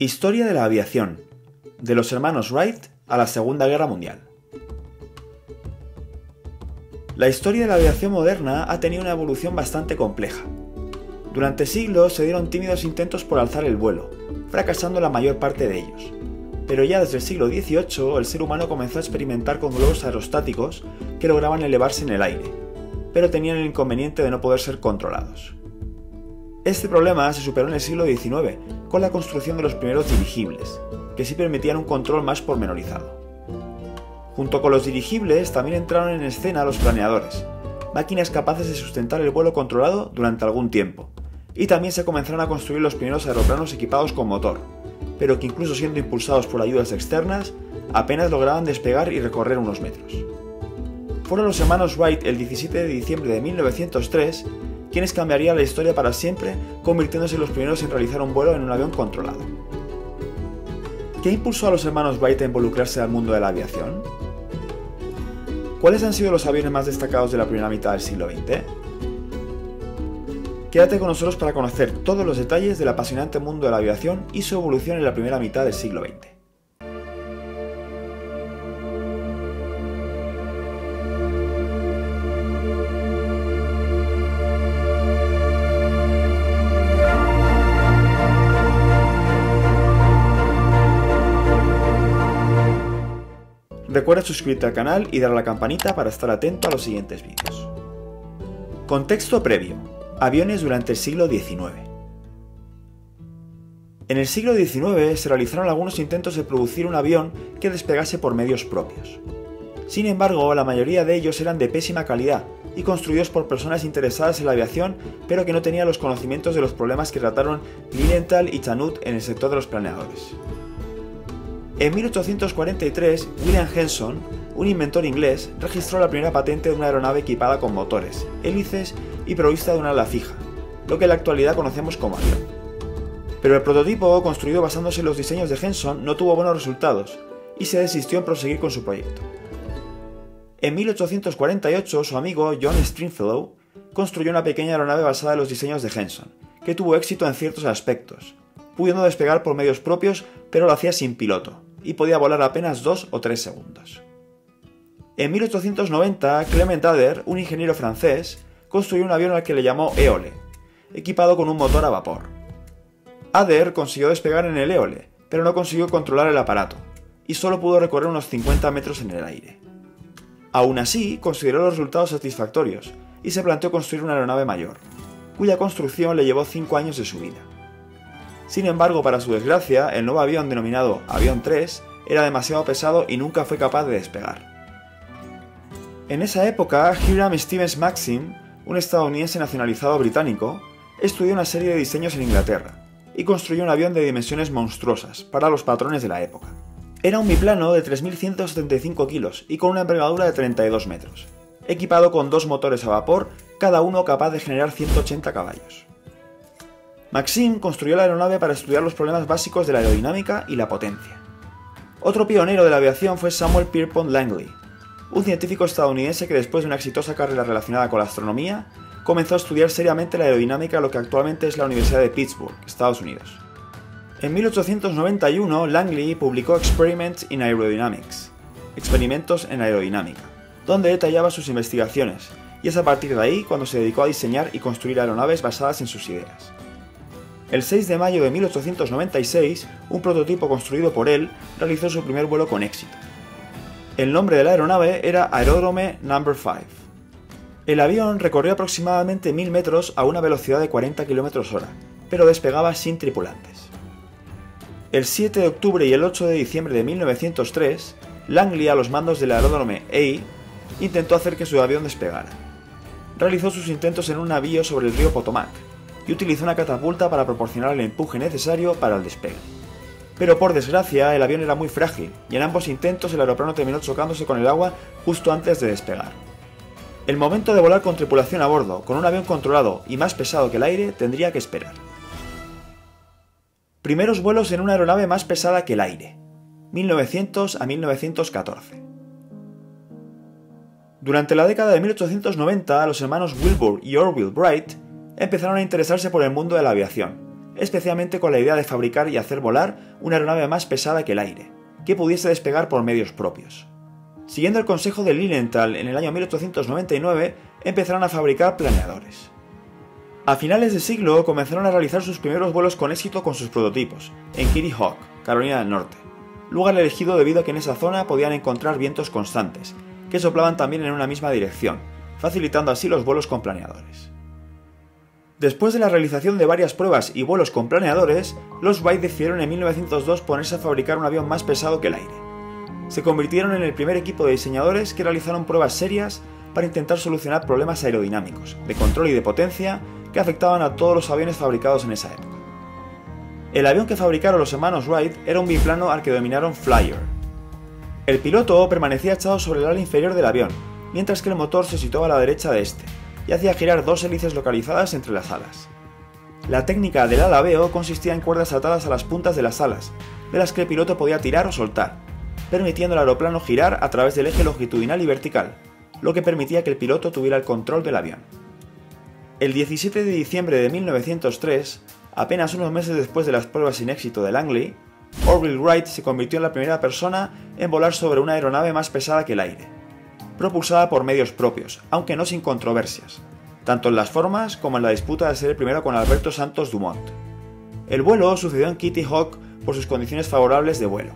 Historia de la aviación, de los hermanos Wright a la Segunda Guerra Mundial. La historia de la aviación moderna ha tenido una evolución bastante compleja. Durante siglos se dieron tímidos intentos por alzar el vuelo, fracasando la mayor parte de ellos. Pero ya desde el siglo XVIII el ser humano comenzó a experimentar con globos aerostáticos que lograban elevarse en el aire, pero tenían el inconveniente de no poder ser controlados. Este problema se superó en el siglo XIX con la construcción de los primeros dirigibles, que sí permitían un control más pormenorizado. Junto con los dirigibles también entraron en escena los planeadores, máquinas capaces de sustentar el vuelo controlado durante algún tiempo, y también se comenzaron a construir los primeros aeroplanos equipados con motor, pero que incluso siendo impulsados por ayudas externas, apenas lograban despegar y recorrer unos metros. Fueron los hermanos Wright el 17 de diciembre de 1903 quienes cambiarían la historia para siempre, convirtiéndose en los primeros en realizar un vuelo en un avión controlado. ¿Qué impulsó a los hermanos Wright a involucrarse al mundo de la aviación? ¿Cuáles han sido los aviones más destacados de la primera mitad del siglo XX? Quédate con nosotros para conocer todos los detalles del apasionante mundo de la aviación y su evolución en la primera mitad del siglo XX. Recuerda suscribirte al canal y dar a la campanita para estar atento a los siguientes vídeos. Contexto previo. Aviones durante el siglo XIX. En el siglo XIX se realizaron algunos intentos de producir un avión que despegase por medios propios. Sin embargo, la mayoría de ellos eran de pésima calidad y construidos por personas interesadas en la aviación, pero que no tenían los conocimientos de los problemas que trataron Lilienthal y Chanute en el sector de los planeadores. En 1843, William Henson, un inventor inglés, registró la primera patente de una aeronave equipada con motores, hélices y provista de una ala fija, lo que en la actualidad conocemos como avión. Pero el prototipo, construido basándose en los diseños de Henson, no tuvo buenos resultados y se desistió en proseguir con su proyecto. En 1848, su amigo John Stringfellow construyó una pequeña aeronave basada en los diseños de Henson, que tuvo éxito en ciertos aspectos, pudiendo despegar por medios propios, pero lo hacía sin piloto, y podía volar apenas 2 o 3 segundos. En 1890, Clement Ader, un ingeniero francés, construyó un avión al que le llamó Éole, equipado con un motor a vapor. Ader consiguió despegar en el Éole, pero no consiguió controlar el aparato, y solo pudo recorrer unos 50 metros en el aire. Aún así, consideró los resultados satisfactorios, y se planteó construir una aeronave mayor, cuya construcción le llevó 5 años de su vida. Sin embargo, para su desgracia, el nuevo avión denominado Avión 3 era demasiado pesado y nunca fue capaz de despegar. En esa época, Hiram Stevens Maxim, un estadounidense nacionalizado británico, estudió una serie de diseños en Inglaterra y construyó un avión de dimensiones monstruosas para los patrones de la época. Era un biplano de 3.175 kilos y con una envergadura de 32 metros, equipado con 2 motores a vapor, cada uno capaz de generar 180 caballos. Maxim construyó la aeronave para estudiar los problemas básicos de la aerodinámica y la potencia. Otro pionero de la aviación fue Samuel Pierpont Langley, un científico estadounidense que después de una exitosa carrera relacionada con la astronomía, comenzó a estudiar seriamente la aerodinámica en lo que actualmente es la Universidad de Pittsburgh, Estados Unidos. En 1891, Langley publicó Experiments in Aerodynamics, Experimentos en Aerodinámica, donde detallaba sus investigaciones, y es a partir de ahí cuando se dedicó a diseñar y construir aeronaves basadas en sus ideas. El 6 de mayo de 1896, un prototipo construido por él realizó su primer vuelo con éxito. El nombre de la aeronave era Aerodrome No. 5. El avión recorrió aproximadamente 1000 metros a una velocidad de 40 km/h, pero despegaba sin tripulantes. El 7 de octubre y el 8 de diciembre de 1903, Langley, a los mandos del Aeródromo A, intentó hacer que su avión despegara. Realizó sus intentos en un navío sobre el río Potomac y utilizó una catapulta para proporcionar el empuje necesario para el despegue. Pero por desgracia, el avión era muy frágil y en ambos intentos el aeroplano terminó chocándose con el agua justo antes de despegar. El momento de volar con tripulación a bordo, con un avión controlado y más pesado que el aire, tendría que esperar. Primeros vuelos en una aeronave más pesada que el aire, 1900 a 1914. Durante la década de 1890, los hermanos Wilbur y Orville Wright empezaron a interesarse por el mundo de la aviación, especialmente con la idea de fabricar y hacer volar una aeronave más pesada que el aire, que pudiese despegar por medios propios. Siguiendo el consejo de Lilienthal, en el año 1899 empezaron a fabricar planeadores. A finales de siglo comenzaron a realizar sus primeros vuelos con éxito con sus prototipos, en Kitty Hawk, Carolina del Norte, lugar elegido debido a que en esa zona podían encontrar vientos constantes, que soplaban también en una misma dirección, facilitando así los vuelos con planeadores. Después de la realización de varias pruebas y vuelos con planeadores, los Wright decidieron en 1902 ponerse a fabricar un avión más pesado que el aire. Se convirtieron en el primer equipo de diseñadores que realizaron pruebas serias para intentar solucionar problemas aerodinámicos, de control y de potencia que afectaban a todos los aviones fabricados en esa época. El avión que fabricaron los hermanos Wright era un biplano al que denominaron Flyer. El piloto permanecía echado sobre el ala inferior del avión, mientras que el motor se situaba a la derecha de este, y hacía girar dos hélices localizadas entre las alas. La técnica del alabeo consistía en cuerdas atadas a las puntas de las alas, de las que el piloto podía tirar o soltar, permitiendo al aeroplano girar a través del eje longitudinal y vertical, lo que permitía que el piloto tuviera el control del avión. El 17 de diciembre de 1903, apenas unos meses después de las pruebas sin éxito de Langley, Orville Wright se convirtió en la primera persona en volar sobre una aeronave más pesada que el aire, propulsada por medios propios, aunque no sin controversias, tanto en las formas como en la disputa de ser el primero con Alberto Santos Dumont. El vuelo sucedió en Kitty Hawk por sus condiciones favorables de vuelo.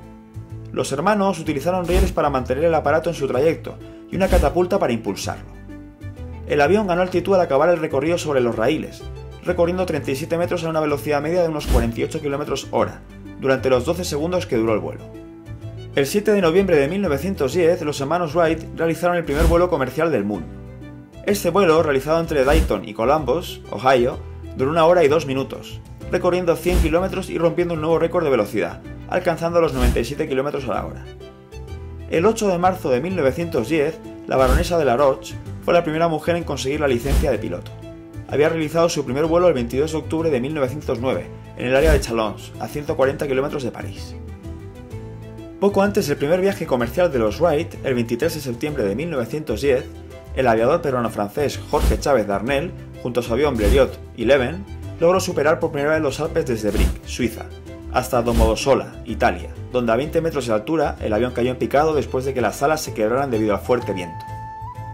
Los hermanos utilizaron rieles para mantener el aparato en su trayecto y una catapulta para impulsarlo. El avión ganó altitud al acabar el recorrido sobre los raíles, recorriendo 37 metros a una velocidad media de unos 48 km/h, durante los 12 segundos que duró el vuelo. El 7 de noviembre de 1910, los hermanos Wright realizaron el primer vuelo comercial del mundo. Este vuelo, realizado entre Dayton y Columbus, Ohio, duró 1 hora y 2 minutos, recorriendo 100 km y rompiendo un nuevo récord de velocidad, alcanzando los 97 km/h. El 8 de marzo de 1910, la baronesa de La Roche fue la primera mujer en conseguir la licencia de piloto. Había realizado su primer vuelo el 22 de octubre de 1909, en el área de Chalons, a 140 km de París. Poco antes del primer viaje comercial de los Wright, el 23 de septiembre de 1910, el aviador peruano-francés Jorge Chávez Darnel, junto a su avión Blériot y Leven, logró superar por primera vez los Alpes desde Brick, Suiza, hasta Domodossola, Italia, donde a 20 metros de altura el avión cayó en picado después de que las alas se quebraran debido al fuerte viento.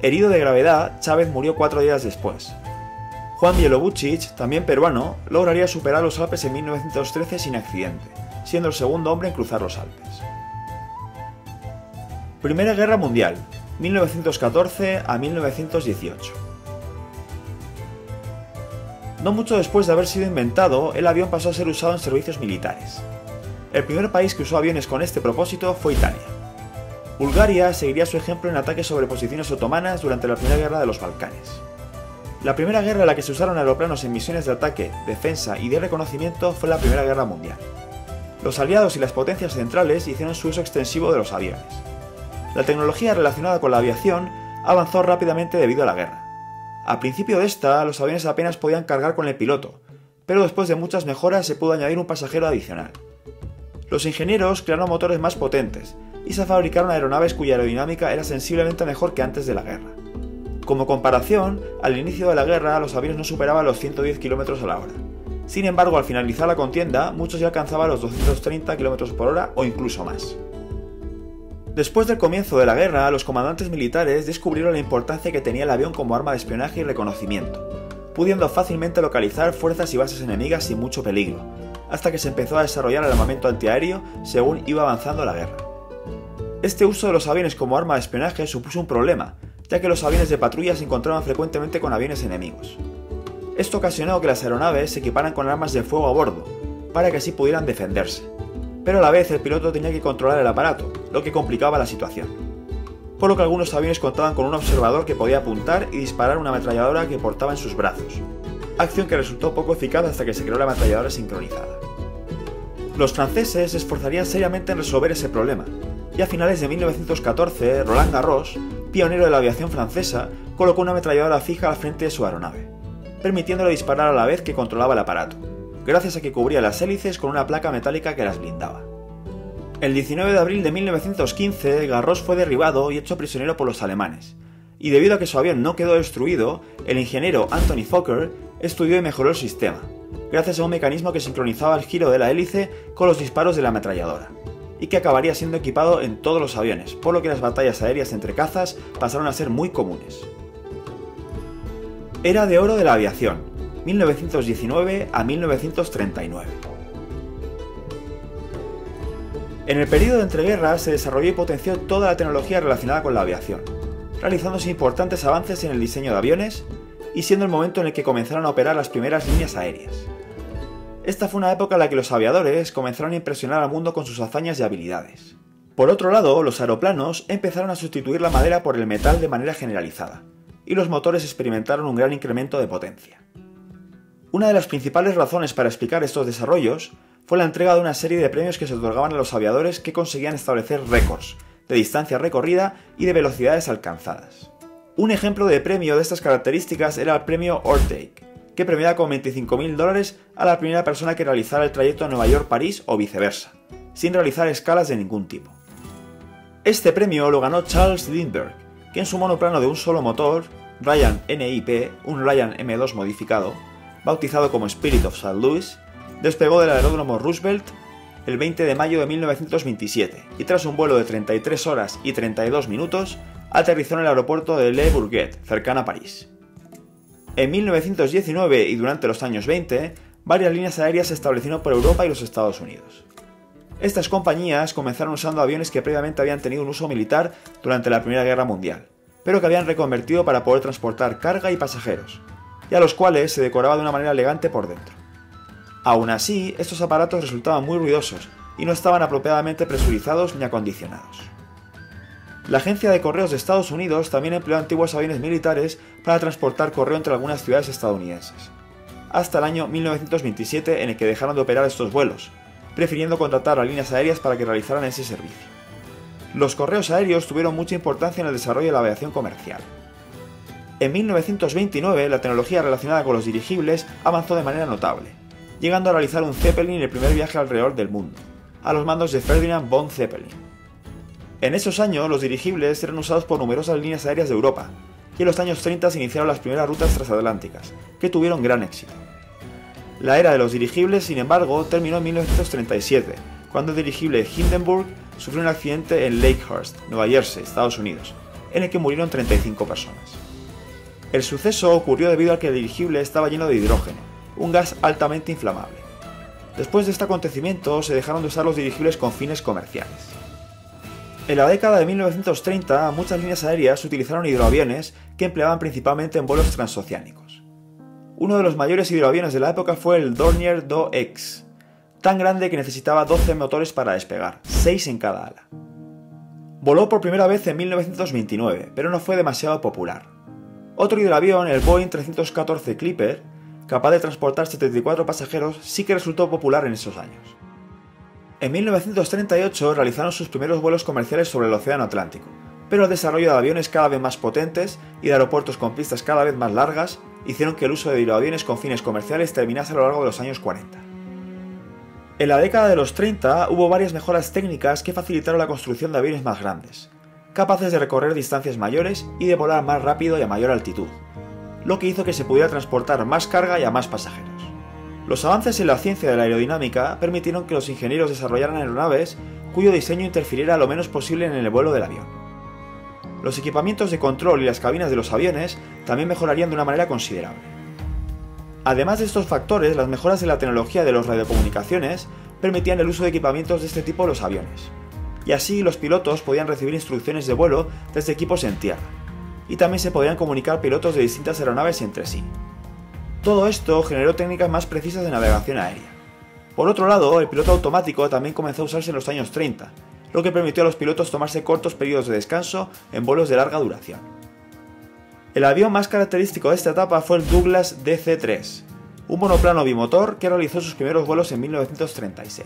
Herido de gravedad, Chávez murió 4 días después. Juan Bielobuchich, también peruano, lograría superar los Alpes en 1913 sin accidente, siendo el segundo hombre en cruzar los Alpes. Primera Guerra Mundial, 1914 a 1918. No mucho después de haber sido inventado, el avión pasó a ser usado en servicios militares. El primer país que usó aviones con este propósito fue Italia. Bulgaria seguiría su ejemplo en ataques sobre posiciones otomanas durante la Primera Guerra de los Balcanes. La primera guerra en la que se usaron aeroplanos en misiones de ataque, defensa y de reconocimiento fue la Primera Guerra Mundial. Los aliados y las potencias centrales hicieron su uso extensivo de los aviones. La tecnología relacionada con la aviación avanzó rápidamente debido a la guerra. Al principio de esta, los aviones apenas podían cargar con el piloto, pero después de muchas mejoras se pudo añadir un pasajero adicional. Los ingenieros crearon motores más potentes y se fabricaron aeronaves cuya aerodinámica era sensiblemente mejor que antes de la guerra. Como comparación, al inicio de la guerra los aviones no superaban los 110 km/h. Sin embargo, al finalizar la contienda, muchos ya alcanzaban los 230 km/h o incluso más. Después del comienzo de la guerra, los comandantes militares descubrieron la importancia que tenía el avión como arma de espionaje y reconocimiento, pudiendo fácilmente localizar fuerzas y bases enemigas sin mucho peligro, hasta que se empezó a desarrollar el armamento antiaéreo según iba avanzando la guerra. Este uso de los aviones como arma de espionaje supuso un problema, ya que los aviones de patrulla se encontraban frecuentemente con aviones enemigos. Esto ocasionó que las aeronaves se equiparan con armas de fuego a bordo, para que así pudieran defenderse. Pero a la vez el piloto tenía que controlar el aparato, lo que complicaba la situación. Por lo que algunos aviones contaban con un observador que podía apuntar y disparar una ametralladora que portaba en sus brazos, acción que resultó poco eficaz hasta que se creó la ametralladora sincronizada. Los franceses se esforzarían seriamente en resolver ese problema, y a finales de 1914, Roland Garros, pionero de la aviación francesa, colocó una ametralladora fija al frente de su aeronave, permitiéndole disparar a la vez que controlaba el aparato, gracias a que cubría las hélices con una placa metálica que las blindaba. El 19 de abril de 1915, Garros fue derribado y hecho prisionero por los alemanes, y debido a que su avión no quedó destruido, el ingeniero Anthony Fokker estudió y mejoró el sistema, gracias a un mecanismo que sincronizaba el giro de la hélice con los disparos de la ametralladora, y que acabaría siendo equipado en todos los aviones, por lo que las batallas aéreas entre cazas pasaron a ser muy comunes. Era de oro de la aviación, 1919 a 1939. En el periodo de entreguerras se desarrolló y potenció toda la tecnología relacionada con la aviación, realizándose importantes avances en el diseño de aviones y siendo el momento en el que comenzaron a operar las primeras líneas aéreas. Esta fue una época en la que los aviadores comenzaron a impresionar al mundo con sus hazañas y habilidades. Por otro lado, los aeroplanos empezaron a sustituir la madera por el metal de manera generalizada, y los motores experimentaron un gran incremento de potencia. Una de las principales razones para explicar estos desarrollos fue la entrega de una serie de premios que se otorgaban a los aviadores que conseguían establecer récords de distancia recorrida y de velocidades alcanzadas. Un ejemplo de premio de estas características era el premio Orteig, que premiaba con $25.000 a la primera persona que realizara el trayecto a Nueva York-París o viceversa, sin realizar escalas de ningún tipo. Este premio lo ganó Charles Lindbergh, que en su monoplano de un solo motor, Ryan NIP, un Ryan M2 modificado, bautizado como Spirit of St. Louis, despegó del aeródromo Roosevelt el 20 de mayo de 1927 y tras un vuelo de 33 horas y 32 minutos, aterrizó en el aeropuerto de Le Bourget, cercano a París. En 1919 y durante los años 20, varias líneas aéreas se establecieron por Europa y los Estados Unidos. Estas compañías comenzaron usando aviones que previamente habían tenido un uso militar durante la Primera Guerra Mundial, pero que habían reconvertido para poder transportar carga y pasajeros, y a los cuales se decoraba de una manera elegante por dentro. Aún así, estos aparatos resultaban muy ruidosos y no estaban apropiadamente presurizados ni acondicionados. La Agencia de Correos de Estados Unidos también empleó antiguos aviones militares para transportar correo entre algunas ciudades estadounidenses, hasta el año 1927 en el que dejaron de operar estos vuelos, prefiriendo contratar a líneas aéreas para que realizaran ese servicio. Los correos aéreos tuvieron mucha importancia en el desarrollo de la aviación comercial. En 1929, la tecnología relacionada con los dirigibles avanzó de manera notable, llegando a realizar un Zeppelin el primer viaje alrededor del mundo, a los mandos de Ferdinand von Zeppelin. En esos años, los dirigibles eran usados por numerosas líneas aéreas de Europa, y en los años 30 se iniciaron las primeras rutas transatlánticas, que tuvieron gran éxito. La era de los dirigibles, sin embargo, terminó en 1937, cuando el dirigible Hindenburg sufrió un accidente en Lakehurst, Nueva Jersey, Estados Unidos, en el que murieron 35 personas. El suceso ocurrió debido a que el dirigible estaba lleno de hidrógeno, un gas altamente inflamable. Después de este acontecimiento, se dejaron de usar los dirigibles con fines comerciales. En la década de 1930, muchas líneas aéreas utilizaron hidroaviones que empleaban principalmente en vuelos transoceánicos. Uno de los mayores hidroaviones de la época fue el Dornier 2X, tan grande que necesitaba 12 motores para despegar, 6 en cada ala. Voló por primera vez en 1929, pero no fue demasiado popular. Otro hidroavión, el Boeing 314 Clipper, capaz de transportar 74 pasajeros, sí que resultó popular en esos años. En 1938 realizaron sus primeros vuelos comerciales sobre el Océano Atlántico, pero el desarrollo de aviones cada vez más potentes y de aeropuertos con pistas cada vez más largas hicieron que el uso de hidroaviones con fines comerciales terminase a lo largo de los años 40. En la década de los 30 hubo varias mejoras técnicas que facilitaron la construcción de aviones más grandes, capaces de recorrer distancias mayores y de volar más rápido y a mayor altitud, lo que hizo que se pudiera transportar más carga y a más pasajeros. Los avances en la ciencia de la aerodinámica permitieron que los ingenieros desarrollaran aeronaves cuyo diseño interfiriera lo menos posible en el vuelo del avión. Los equipamientos de control y las cabinas de los aviones también mejorarían de una manera considerable. Además de estos factores, las mejoras en la tecnología de las radiocomunicaciones permitían el uso de equipamientos de este tipo en los aviones, y así los pilotos podían recibir instrucciones de vuelo desde equipos en tierra, y también se podían comunicar pilotos de distintas aeronaves entre sí. Todo esto generó técnicas más precisas de navegación aérea. Por otro lado, el piloto automático también comenzó a usarse en los años 30, lo que permitió a los pilotos tomarse cortos periodos de descanso en vuelos de larga duración. El avión más característico de esta etapa fue el Douglas DC-3, un monoplano bimotor que realizó sus primeros vuelos en 1936.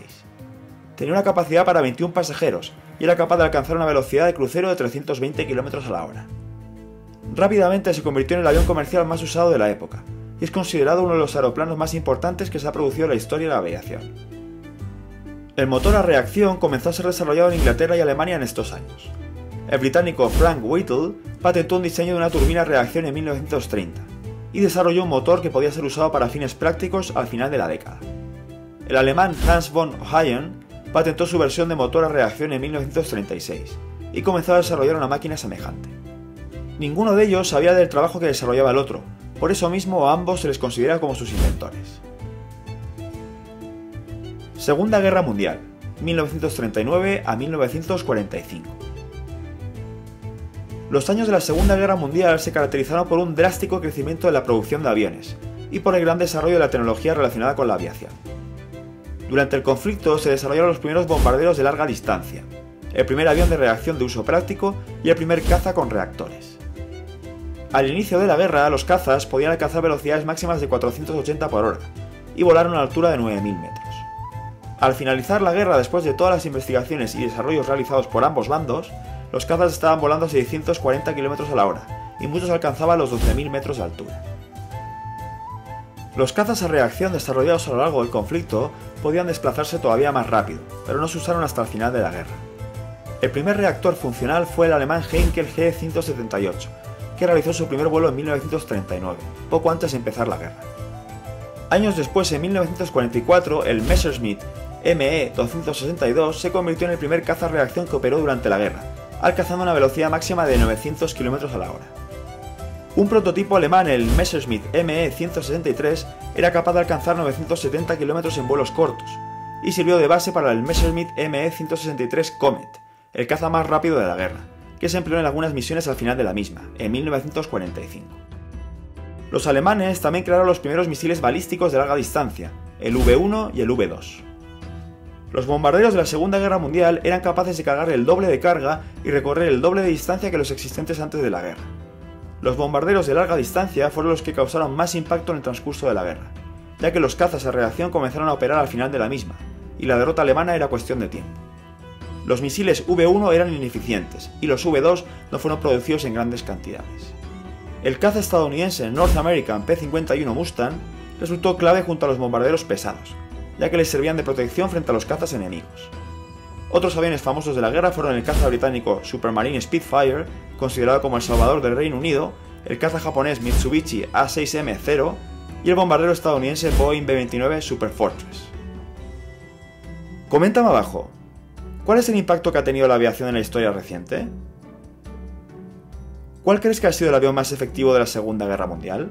Tenía una capacidad para 21 pasajeros y era capaz de alcanzar una velocidad de crucero de 320 km a la hora. Rápidamente se convirtió en el avión comercial más usado de la época, y es considerado uno de los aeroplanos más importantes que se ha producido en la historia de la aviación. El motor a reacción comenzó a ser desarrollado en Inglaterra y Alemania en estos años. El británico Frank Whittle patentó un diseño de una turbina a reacción en 1930, y desarrolló un motor que podía ser usado para fines prácticos al final de la década. El alemán Hans von Hoyen patentó su versión de motor a reacción en 1936 y comenzó a desarrollar una máquina semejante. Ninguno de ellos sabía del trabajo que desarrollaba el otro, por eso mismo a ambos se les considera como sus inventores. Segunda Guerra Mundial, 1939 a 1945. Los años de la Segunda Guerra Mundial se caracterizaron por un drástico crecimiento de la producción de aviones y por el gran desarrollo de la tecnología relacionada con la aviación. Durante el conflicto se desarrollaron los primeros bombarderos de larga distancia, el primer avión de reacción de uso práctico y el primer caza con reactores. Al inicio de la guerra, los cazas podían alcanzar velocidades máximas de 480 por hora y volar a una altura de 9.000 metros. Al finalizar la guerra, después de todas las investigaciones y desarrollos realizados por ambos bandos, los cazas estaban volando a 640 km a la hora y muchos alcanzaban los 12.000 metros de altura. Los cazas a reacción desarrollados a lo largo del conflicto podían desplazarse todavía más rápido, pero no se usaron hasta el final de la guerra. El primer reactor funcional fue el alemán Heinkel G178, que realizó su primer vuelo en 1939, poco antes de empezar la guerra. Años después, en 1944, el Messerschmitt Me-262 se convirtió en el primer caza a reacción que operó durante la guerra, alcanzando una velocidad máxima de 900 km a la hora. Un prototipo alemán, el Messerschmitt Me-163, era capaz de alcanzar 970 km en vuelos cortos, y sirvió de base para el Messerschmitt Me-163 Comet, el caza más rápido de la guerra, que se empleó en algunas misiones al final de la misma, en 1945. Los alemanes también crearon los primeros misiles balísticos de larga distancia, el V-1 y el V-2. Los bombarderos de la Segunda Guerra Mundial eran capaces de cargar el doble de carga y recorrer el doble de distancia que los existentes antes de la guerra. Los bombarderos de larga distancia fueron los que causaron más impacto en el transcurso de la guerra, ya que los cazas a reacción comenzaron a operar al final de la misma, y la derrota alemana era cuestión de tiempo. Los misiles V-1 eran ineficientes, y los V-2 no fueron producidos en grandes cantidades. El caza estadounidense North American P-51 Mustang resultó clave junto a los bombarderos pesados, ya que les servían de protección frente a los cazas enemigos. Otros aviones famosos de la guerra fueron el caza británico Supermarine Spitfire, considerado como el salvador del Reino Unido, el caza japonés Mitsubishi A6M0 y el bombardero estadounidense Boeing B-29 Super Fortress. Coméntame abajo, ¿cuál es el impacto que ha tenido la aviación en la historia reciente? ¿Cuál crees que ha sido el avión más efectivo de la Segunda Guerra Mundial?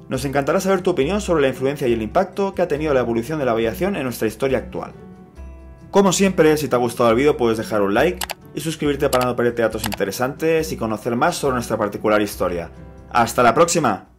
Nos encantará saber tu opinión sobre la influencia y el impacto que ha tenido la evolución de la aviación en nuestra historia actual. Como siempre, si te ha gustado el vídeo puedes dejar un like y suscribirte para no perderte datos interesantes y conocer más sobre nuestra particular historia. ¡Hasta la próxima!